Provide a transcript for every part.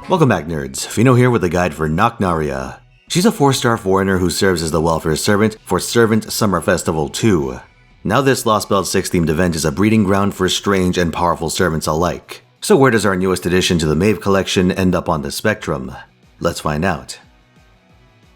Welcome back, nerds. Fino here with a guide for Knocknarea. She's a 4-star foreigner who serves as the welfare servant for Servant Summer Festival 2. Now this Lost Belt 6 themed event is a breeding ground for strange and powerful servants alike. So where does our newest addition to the Maeve collection end up on the spectrum? Let's find out.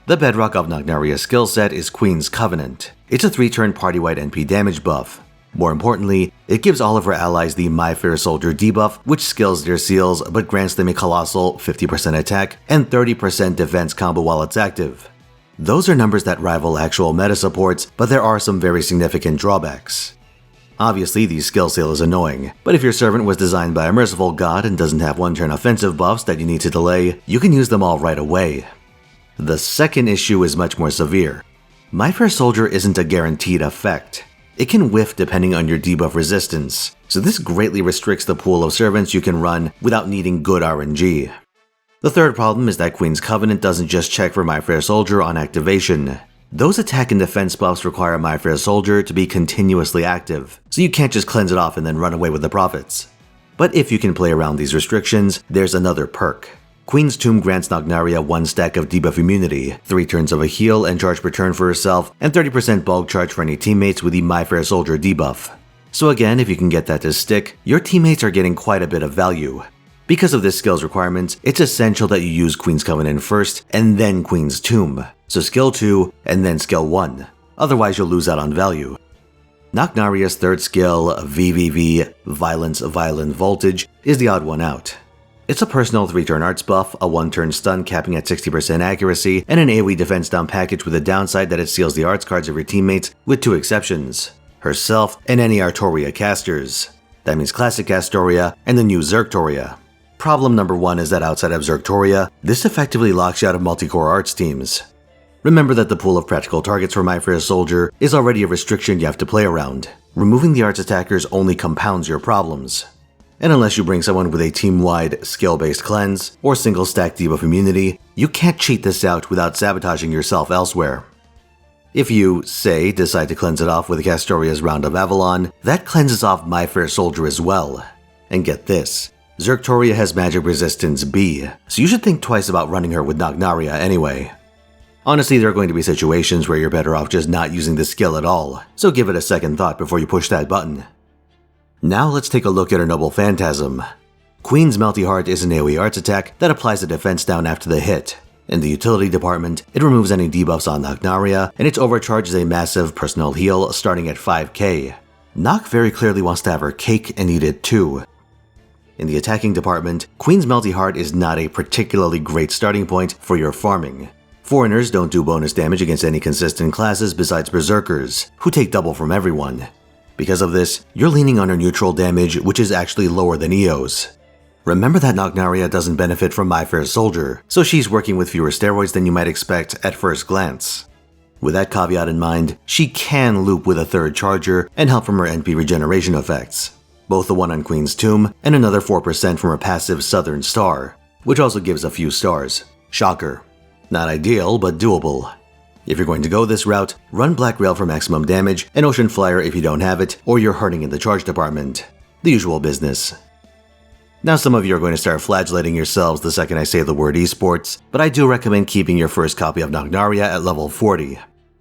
The bedrock of Knocknarea's skill set is Queen's Covenant. It's a 3-turn party-wide NP damage buff. More importantly, it gives all of her allies the My Fair Soldier debuff, which scales their seals but grants them a colossal 50% attack and 30% defense combo while it's active. Those are numbers that rival actual meta supports, but there are some very significant drawbacks. Obviously, the skill seal is annoying, but if your servant was designed by a merciful god and doesn't have 1-turn offensive buffs that you need to delay, you can use them all right away. The second issue is much more severe. My Fair Soldier isn't a guaranteed effect. It can whiff depending on your debuff resistance, so this greatly restricts the pool of servants you can run without needing good RNG. The third problem is that Queen's Covenant doesn't just check for My Fair Soldier on activation. Those attack and defense buffs require My Fair Soldier to be continuously active, so you can't just cleanse it off and then run away with the profits. But if you can play around these restrictions, there's another perk. Queen's Tomb grants Knocknarea 1 stack of debuff immunity, 3 turns of a heal and charge per turn for herself, and 30% bulk charge for any teammates with the My Fair Soldier debuff. So again, if you can get that to stick, your teammates are getting quite a bit of value. Because of this skill's requirements, it's essential that you use Queen's Covenant first and then Queen's Tomb, so skill 2 and then skill 1, otherwise you'll lose out on value. Knocknarea's third skill, VVV, Violence Violent Voltage, is the odd one out. It's a personal 3-turn arts buff, a 1-turn stun capping at 60% accuracy, and an AoE defense down package with the downside that it seals the arts cards of your teammates, with 2 exceptions: herself and any Artoria casters. That means Classic Astoria and the new Zergtoria. Problem number 1 is that outside of Zergtoria, this effectively locks you out of multi-core arts teams. Remember that the pool of practical targets for My Fair Soldier is already a restriction you have to play around. Removing the arts attackers only compounds your problems. And unless you bring someone with a team-wide skill-based cleanse or single-stack debuff immunity, you can't cheat this out without sabotaging yourself elsewhere. If you, say, decide to cleanse it off with Castoria's Round of Avalon, that cleanses off My Fair Soldier as well. And get this, Zergtoria has magic resistance B, so you should think twice about running her with Knocknarea anyway. Honestly, there are going to be situations where you're better off just not using this skill at all, so give it a second thought before you push that button. Now let's take a look at her Noble Phantasm. Queen's Melty Heart is an AoE arts attack that applies a defense down after the hit. In the utility department, it removes any debuffs on Knocknarea, and its overcharge is a massive personal heal starting at 5k. Knock very clearly wants to have her cake and eat it too. In the attacking department, Queen's Melty Heart is not a particularly great starting point for your farming. Foreigners don't do bonus damage against any consistent classes besides Berserkers, who take double from everyone. Because of this, you're leaning on her neutral damage, which is actually lower than EO's. Remember that Knocknarea doesn't benefit from My Fair Soldier, so she's working with fewer steroids than you might expect at first glance. With that caveat in mind, she can loop with a 3rd charger and help from her NP regeneration effects, both the one on Queen's Tomb and another 4% from her passive Southern Star, which also gives a few stars. Shocker. Not ideal, but doable. If you're going to go this route, run Black Rail for maximum damage and Ocean Flyer if you don't have it, or you're hurting in the charge department. The usual business. Now some of you are going to start flagellating yourselves the second I say the word esports, but I do recommend keeping your first copy of Knocknarea at level 40.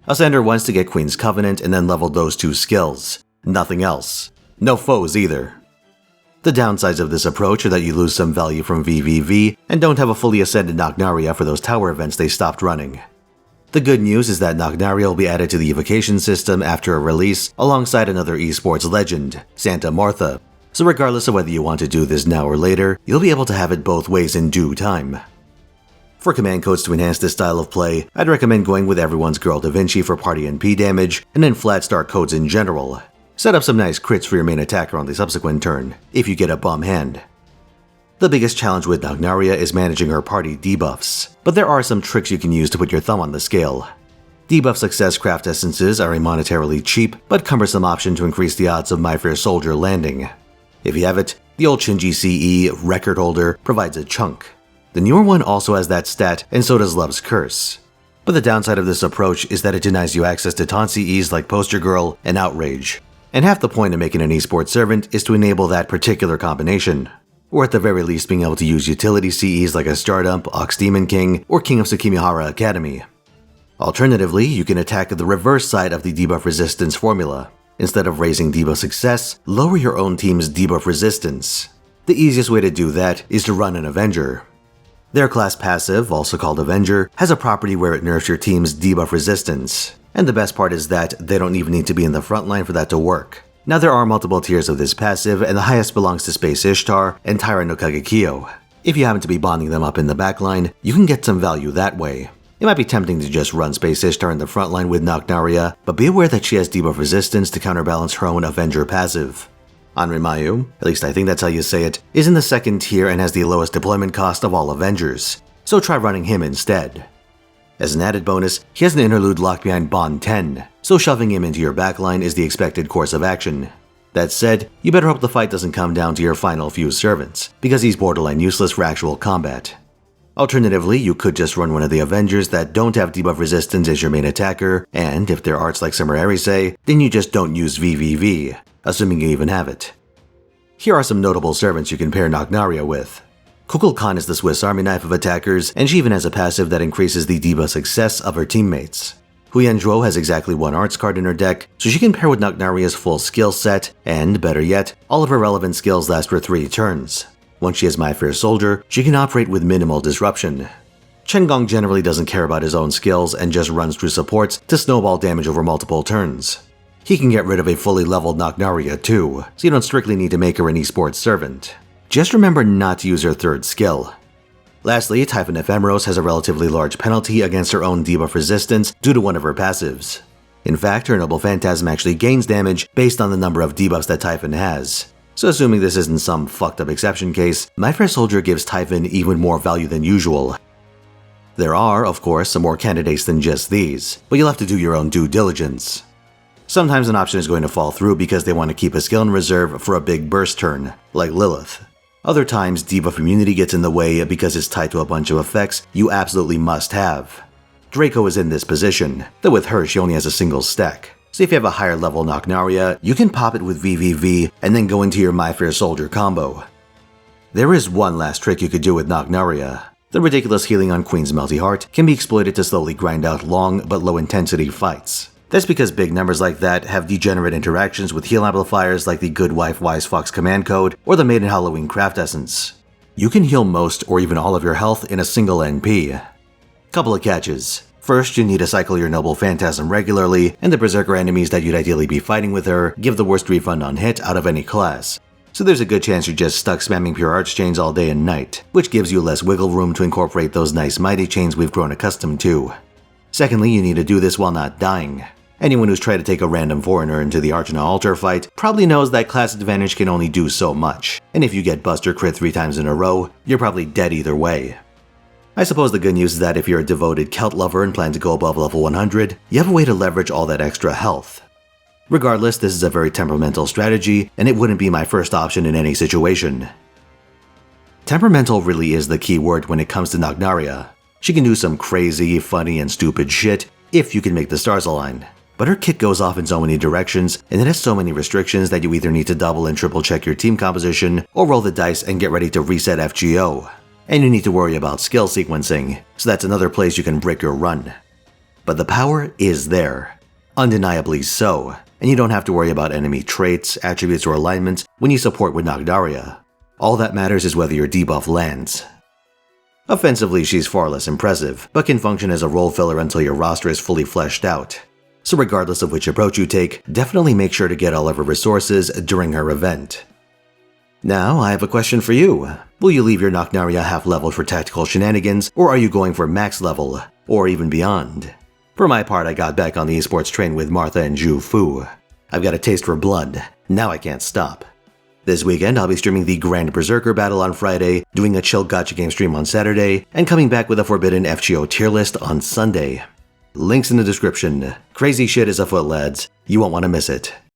I'll send her once to get Queen's Covenant and then level those 2 skills. Nothing else. No foes either. The downsides of this approach are that you lose some value from VVV and don't have a fully ascended Knocknarea for those tower events they stopped running. The good news is that Knocknarea will be added to the evocation system after a release alongside another esports legend, Santa Martha, so regardless of whether you want to do this now or later, you'll be able to have it both ways in due time. For command codes to enhance this style of play, I'd recommend going with Everyone's Girl Da Vinci for party NP damage, and then flat start codes in general. Set up some nice crits for your main attacker on the subsequent turn, if you get a bum hand. The biggest challenge with Knocknarea is managing her party debuffs, but there are some tricks you can use to put your thumb on the scale. Debuff Success Craft Essences are a monetarily cheap but cumbersome option to increase the odds of My Fair Soldier landing. If you have it, the old Shinji CE record holder provides a chunk. The newer one also has that stat, and so does Love's Curse. But the downside of this approach is that it denies you access to taunt CEs like Poster Girl and Outrage. And half the point of making an esports servant is to enable that particular combination. or at the very least being able to use utility CEs like a Stardump, Ox Demon King, or King of Tsukimihara Academy. Alternatively, you can attack the reverse side of the debuff resistance formula. Instead of raising debuff success, lower your own team's debuff resistance. The easiest way to do that is to run an Avenger. Their class passive, also called Avenger, has a property where it nerfs your team's debuff resistance. And the best part is that they don't even need to be in the front line for that to work. Now there are multiple tiers of this passive, and the highest belongs to Space Ishtar and Taira no Kagekyo. If you happen to be bonding them up in the backline, you can get some value that way. It might be tempting to just run Space Ishtar in the front line with Knocknarea, but be aware that she has debuff resistance to counterbalance her own Avenger passive. Anrimayu, at least I think that's how you say it, is in the second tier and has the lowest deployment cost of all Avengers, so try running him instead. As an added bonus, he has an interlude locked behind Bond 10, so shoving him into your backline is the expected course of action. That said, you better hope the fight doesn't come down to your final few servants, because he's borderline useless for actual combat. Alternatively, you could just run one of the Avengers that don't have debuff resistance as your main attacker, and if they're arts like Summer Arise, then you just don't use VVV, assuming you even have it. Here are some notable servants you can pair Knocknarea with. Kukulkan is the Swiss Army knife of attackers, and she even has a passive that increases the debuff success of her teammates. Huyanzhuo has exactly one arts card in her deck, so she can pair with Knocknarea's full skill set, and better yet, all of her relevant skills last for 3 turns. Once she is My Fair Soldier, she can operate with minimal disruption. Chen Gong generally doesn't care about his own skills and just runs through supports to snowball damage over multiple turns. He can get rid of a fully leveled Knocknarea too, so you don't strictly need to make her an esports servant. Just remember not to use her third skill. Lastly, Typhon Ephemeros has a relatively large penalty against her own debuff resistance due to one of her passives. In fact, her Noble Phantasm actually gains damage based on the number of debuffs that Typhon has. So assuming this isn't some fucked up exception case, My Fair Soldier gives Typhon even more value than usual. There are, of course, some more candidates than just these, but you'll have to do your own due diligence. Sometimes an option is going to fall through because they want to keep a skill in reserve for a big burst turn, like Lilith. Other times, debuff immunity gets in the way because it's tied to a bunch of effects you absolutely must have. Draco is in this position, though with her she only has a single stack. So if you have a higher level Knocknarea, you can pop it with VVV and then go into your My Fair Soldier combo. There is one last trick you could do with Knocknarea. The ridiculous healing on Queen's Melty Heart can be exploited to slowly grind out long but low intensity fights. That's because big numbers like that have degenerate interactions with heal amplifiers like the Good Wife Wise Fox command code or the Maiden Halloween craft essence. You can heal most or even all of your health in a single NP. Couple of catches. First, you need to cycle your Noble Phantasm regularly, and the Berserker enemies that you'd ideally be fighting with her give the worst refund on hit out of any class. So there's a good chance you're just stuck spamming pure arch chains all day and night, which gives you less wiggle room to incorporate those nice mighty chains we've grown accustomed to. Secondly, you need to do this while not dying. Anyone who's tried to take a random foreigner into the Archana Altar fight probably knows that class advantage can only do so much, and if you get Buster crit 3 times in a row, you're probably dead either way. I suppose the good news is that if you're a devoted Celt lover and plan to go above level 100, you have a way to leverage all that extra health. Regardless, this is a very temperamental strategy, and it wouldn't be my first option in any situation. Temperamental really is the key word when it comes to Knocknarea. She can do some crazy, funny, and stupid shit if you can make the stars align. But her kit goes off in so many directions, and it has so many restrictions that you either need to double and triple check your team composition, or roll the dice and get ready to reset FGO. And you need to worry about skill sequencing, so that's another place you can break your run. But the power is there. Undeniably so, and you don't have to worry about enemy traits, attributes, or alignments when you support with Knocknarea. All that matters is whether your debuff lands. Offensively, she's far less impressive, but can function as a role filler until your roster is fully fleshed out. So regardless of which approach you take, definitely make sure to get all of her resources during her event. Now, I have a question for you. Will you leave your Knocknarea half-leveled for tactical shenanigans, or are you going for max level, or even beyond? For my part, I got back on the esports train with Martha and Zhu Fu. I've got a taste for blood, now I can't stop. This weekend, I'll be streaming the Grand Berserker battle on Friday, doing a chill gacha game stream on Saturday, and coming back with a Forbidden FGO tier list on Sunday. Links in the description. Crazy shit is afoot, lads. You won't want to miss it.